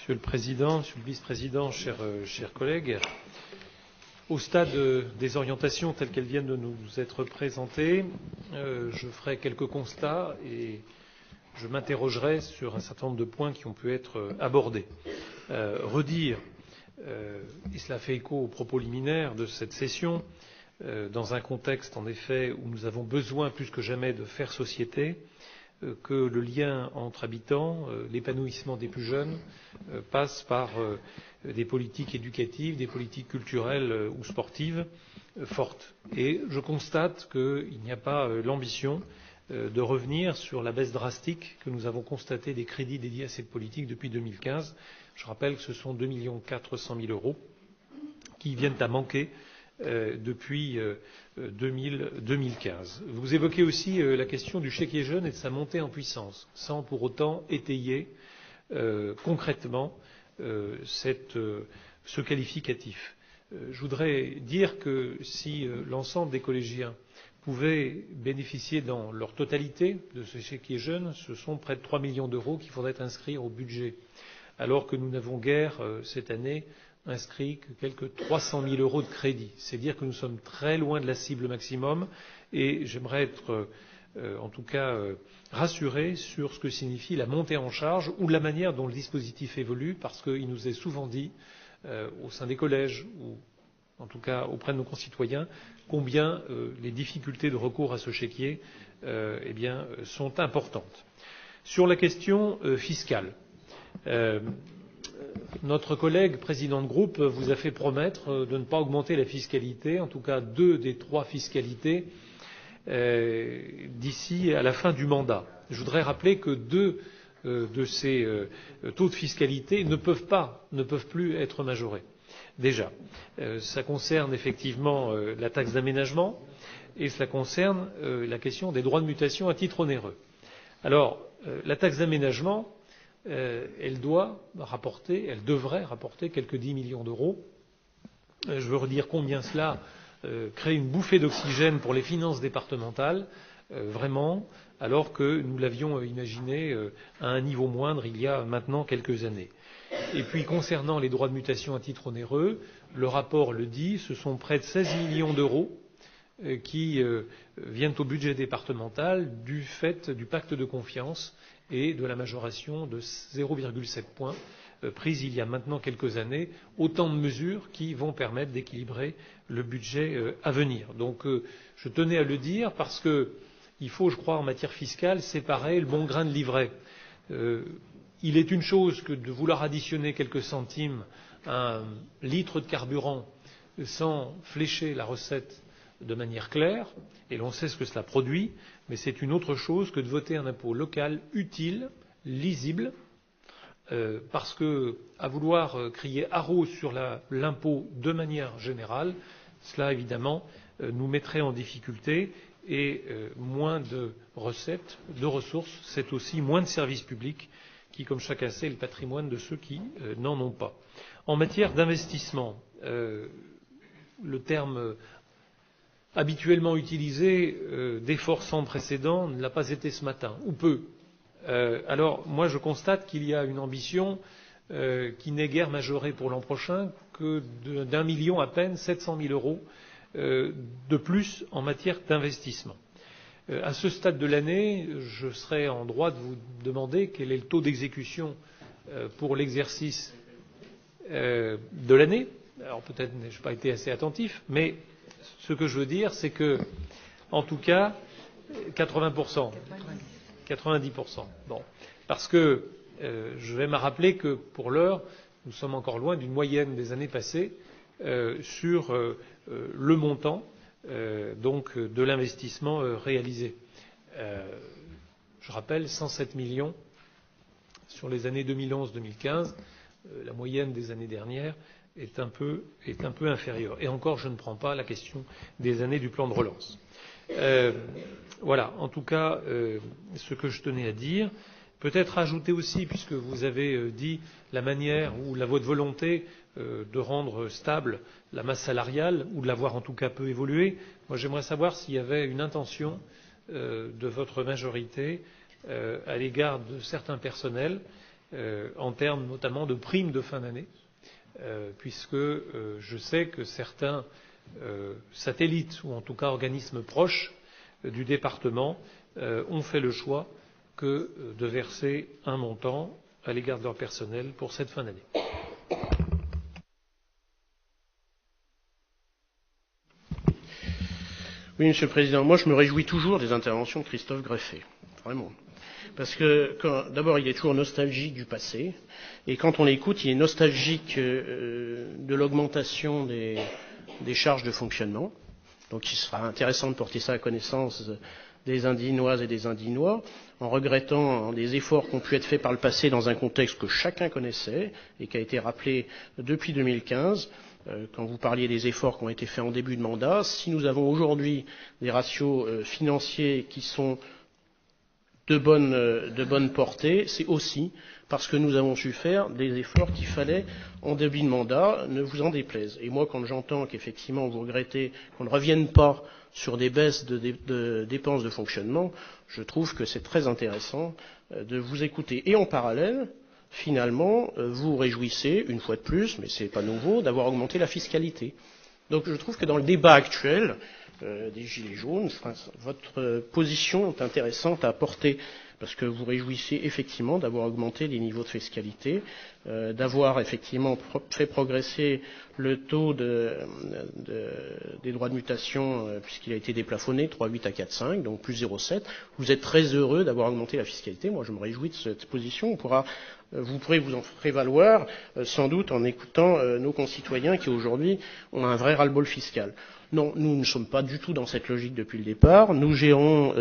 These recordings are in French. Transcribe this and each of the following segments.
Monsieur le Président, Monsieur le Vice-président, chers collègues, au stade des orientations telles qu'elles viennent de nous être présentées, je ferai quelques constats et je m'interrogerai sur un certain nombre de points qui ont pu être abordés. Redire, et cela fait écho aux propos liminaires de cette session, dans un contexte en effet où nous avons besoin plus que jamais de faire société, que le lien entre habitants, l'épanouissement des plus jeunes, passe par des politiques éducatives, des politiques culturelles ou sportives fortes. Et je constate qu'il n'y a pas l'ambition de revenir sur la baisse drastique que nous avons constatée des crédits dédiés à cette politique depuis 2015. Je rappelle que ce sont 2,4 millions d'euros qui viennent à manquer depuis 2015. Vous évoquez aussi la question du chéquier jeune et de sa montée en puissance, sans pour autant étayer concrètement ce qualificatif. Je voudrais dire que si l'ensemble des collégiens pouvaient bénéficier dans leur totalité de ce chéquier jeune, ce sont près de 3 millions d'euros qu'il faudrait inscrire au budget, alors que nous n'avons guère cette année inscrit que quelques 300 000 euros de crédit. C'est dire que nous sommes très loin de la cible maximum et j'aimerais être en tout cas rassuré sur ce que signifie la montée en charge ou la manière dont le dispositif évolue, parce qu'il nous est souvent dit au sein des collèges ou en tout cas auprès de nos concitoyens combien les difficultés de recours à ce chéquier sont importantes. Sur la question fiscale, notre collègue président de groupe vous a fait promettre de ne pas augmenter la fiscalité, en tout cas 2 des 3 fiscalités, d'ici à la fin du mandat. Je voudrais rappeler que 2 de ces taux de fiscalité ne peuvent plus être majorés. Déjà, ça concerne effectivement la taxe d'aménagement et cela concerne la question des droits de mutation à titre onéreux. Alors, la taxe d'aménagement, elle devrait rapporter quelques 10 millions d'euros. Je veux redire combien cela crée une bouffée d'oxygène pour les finances départementales, vraiment, alors que nous l'avions imaginé à un niveau moindre il y a maintenant quelques années. Et puis, concernant les droits de mutation à titre onéreux, le rapport le dit, ce sont près de 16 millions d'euros qui viennent au budget départemental du fait du pacte de confiance et de la majoration de 0,7 points prise il y a maintenant quelques années, autant de mesures qui vont permettre d'équilibrer le budget à venir. Donc je tenais à le dire parce qu'il faut, je crois, en matière fiscale, séparer le bon grain de l'ivraie. Il est une chose que de vouloir additionner quelques centimes à un litre de carburant sans flécher la recette de manière claire, et l'on sait ce que cela produit, mais c'est une autre chose que de voter un impôt local utile, lisible, parce que à vouloir crier haro sur l'impôt de manière générale, cela évidemment nous mettrait en difficulté et moins de recettes, de ressources, c'est aussi moins de services publics qui, comme chacun sait, est le patrimoine de ceux qui n'en ont pas. En matière d'investissement, le terme habituellement utilisé d'effort sans précédent ne l'a pas été ce matin, ou peu. Alors moi je constate qu'il y a une ambition qui n'est guère majorée pour l'an prochain que d'1 million à peine, 700 000 euros de plus en matière d'investissement. À ce stade de l'année, je serai en droit de vous demander quel est le taux d'exécution pour l'exercice de l'année. Alors peut-être n'ai-je pas été assez attentif, mais ce que je veux dire, c'est que, en tout cas, 80%, 90%. Bon, parce que je vais me rappeler que, pour l'heure, nous sommes encore loin d'une moyenne des années passées sur le montant donc de l'investissement réalisé. Je rappelle 107 millions sur les années 2011-2015. La moyenne des années dernières est un peu inférieure. Et encore, je ne prends pas la question des années du plan de relance. Voilà, en tout cas, ce que je tenais à dire. Peut-être ajouter aussi, puisque vous avez dit la manière ou votre volonté de rendre stable la masse salariale, ou de la voir en tout cas peu évoluer. Moi, j'aimerais savoir s'il y avait une intention de votre majorité à l'égard de certains personnels en termes notamment de primes de fin d'année, puisque je sais que certains satellites, ou en tout cas organismes proches du département, ont fait le choix de verser un montant à l'égard de leur personnel pour cette fin d'année. Oui, Monsieur le Président, moi je me réjouis toujours des interventions de Christophe Greffet, vraiment. Parce que, d'abord, il est toujours nostalgique du passé, et quand on l'écoute, il est nostalgique de l'augmentation des charges de fonctionnement. Donc il sera intéressant de porter ça à connaissance des Indignoises et des Indignois, en regrettant les efforts qui ont pu être faits par le passé dans un contexte que chacun connaissait et qui a été rappelé depuis 2015. Quand vous parliez des efforts qui ont été faits en début de mandat, si nous avons aujourd'hui des ratios financiers qui sont de bonne portée, c'est aussi parce que nous avons su faire des efforts qu'il fallait en début de mandat, ne vous en déplaise. Et moi, quand j'entends qu'effectivement vous regrettez qu'on ne revienne pas sur des baisses de dépenses de fonctionnement, je trouve que c'est très intéressant de vous écouter. Et en parallèle, finalement, vous vous réjouissez, une fois de plus, mais c'est pas nouveau, d'avoir augmenté la fiscalité. Donc je trouve que dans le débat actuel des Gilets jaunes, votre position est intéressante à apporter, parce que vous réjouissez effectivement d'avoir augmenté les niveaux de fiscalité, d'avoir effectivement fait progresser le taux des droits de mutation, puisqu'il a été déplafonné, 3,8 à 4,5, donc plus 0,7. Vous êtes très heureux d'avoir augmenté la fiscalité. Moi, je me réjouis de cette position. Vous pourrez vous en prévaloir, sans doute, en écoutant nos concitoyens qui, aujourd'hui, ont un vrai ras-le-bol fiscal. Non, nous ne sommes pas du tout dans cette logique depuis le départ. Nous gérons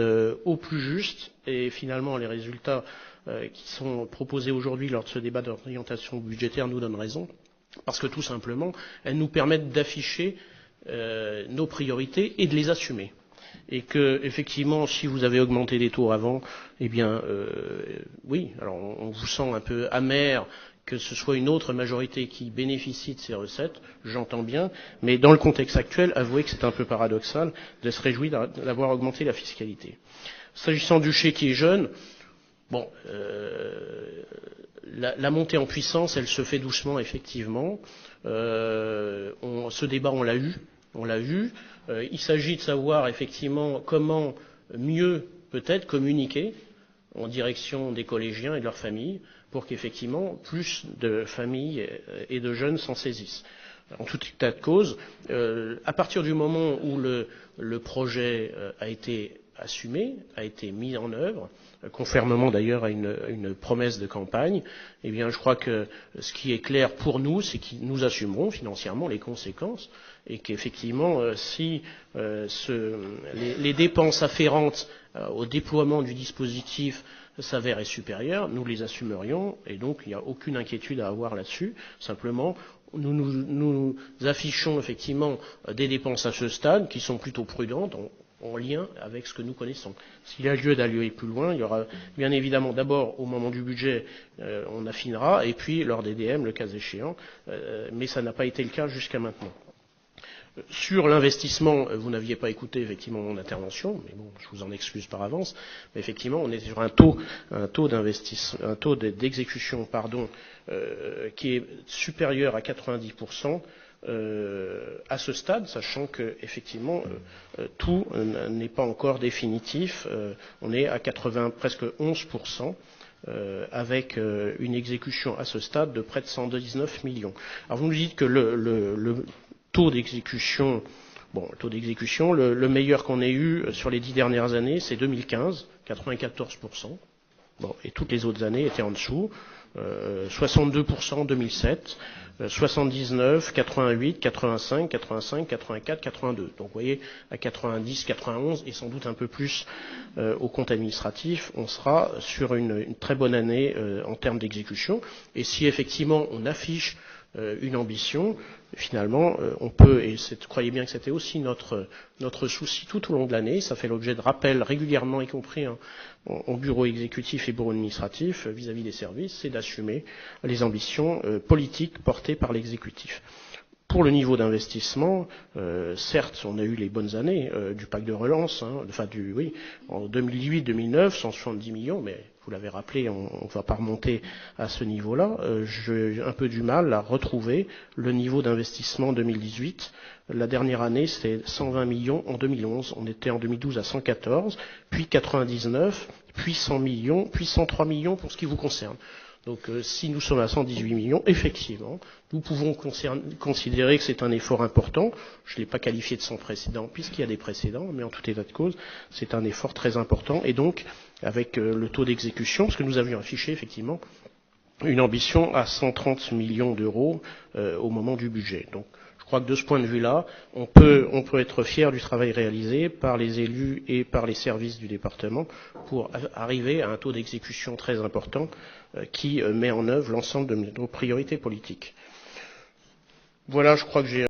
au plus juste, et finalement, les résultats qui sont proposés aujourd'hui lors de ce débat d'orientation budgétaire nous donnent raison, parce que tout simplement, elles nous permettent d'afficher nos priorités et de les assumer. Et que, effectivement, si vous avez augmenté les taux avant, eh bien, oui, alors on vous sent un peu amer que ce soit une autre majorité qui bénéficie de ces recettes, j'entends bien, mais dans le contexte actuel, avouez que c'est un peu paradoxal de se réjouir d'avoir augmenté la fiscalité. S'agissant du chéquier jeune, bon, la montée en puissance, elle se fait doucement, effectivement. Ce débat, on l'a eu. Il s'agit de savoir, effectivement, comment mieux, peut-être, communiquer en direction des collégiens et de leurs familles, pour qu'effectivement plus de familles et de jeunes s'en saisissent. En tout état de cause, à partir du moment où le projet a été assumé, a été mis en œuvre, conformément d'ailleurs à une promesse de campagne, eh bien je crois que ce qui est clair pour nous, c'est que nous assumerons financièrement les conséquences, et qu'effectivement, si les dépenses afférentes au déploiement du dispositif s'avèrent supérieures, nous les assumerions, et donc il n'y a aucune inquiétude à avoir là-dessus. Simplement, nous affichons effectivement des dépenses à ce stade qui sont plutôt prudentes, en lien avec ce que nous connaissons. S'il y a lieu d'aller plus loin, il y aura bien évidemment d'abord au moment du budget, on affinera, et puis lors des DM, le cas échéant, mais ça n'a pas été le cas jusqu'à maintenant. Sur l'investissement, vous n'aviez pas écouté effectivement mon intervention, mais bon, je vous en excuse par avance. Mais effectivement, on est sur un taux d'exécution, qui est supérieur à 90% à ce stade, sachant que effectivement tout n'est pas encore définitif. On est à presque 11%. Avec une exécution à ce stade de près de 119 millions. Alors vous nous dites que le taux d'exécution, le meilleur qu'on ait eu sur les 10 dernières années, c'est 2015, 94%. Bon, et toutes les autres années étaient en dessous. 62% en 2007, 79, 88, 85, 85, 84, 82. Donc vous voyez, à 90, 91 et sans doute un peu plus au compte administratif, on sera sur une très bonne année en termes d'exécution. Et si effectivement on affiche une ambition, finalement, on peut, et croyez bien que c'était aussi notre souci tout au long de l'année, ça fait l'objet de rappels régulièrement, y compris en bureau exécutif et bureau administratif vis-à-vis des services, c'est d'assumer les ambitions politiques portées par l'exécutif. Pour le niveau d'investissement, certes, on a eu les bonnes années du pacte de relance, en 2018-2009, 170 millions, mais vous l'avez rappelé, on ne va pas remonter à ce niveau-là. J'ai un peu du mal à retrouver le niveau d'investissement en 2018. La dernière année, c'était 120 millions en 2011. On était en 2012 à 114, puis 99, puis 100 millions, puis 103 millions pour ce qui vous concerne. Donc si nous sommes à 118 millions, effectivement, nous pouvons considérer que c'est un effort important. Je ne l'ai pas qualifié de sans précédent, puisqu'il y a des précédents, mais en tout état de cause, c'est un effort très important. Et donc, avec le taux d'exécution, parce que nous avions affiché effectivement une ambition à 130 millions d'euros au moment du budget. Donc, je crois que de ce point de vue-là, on peut être fier du travail réalisé par les élus et par les services du département pour arriver à un taux d'exécution très important qui met en œuvre l'ensemble de nos priorités politiques. Voilà, je crois que j'ai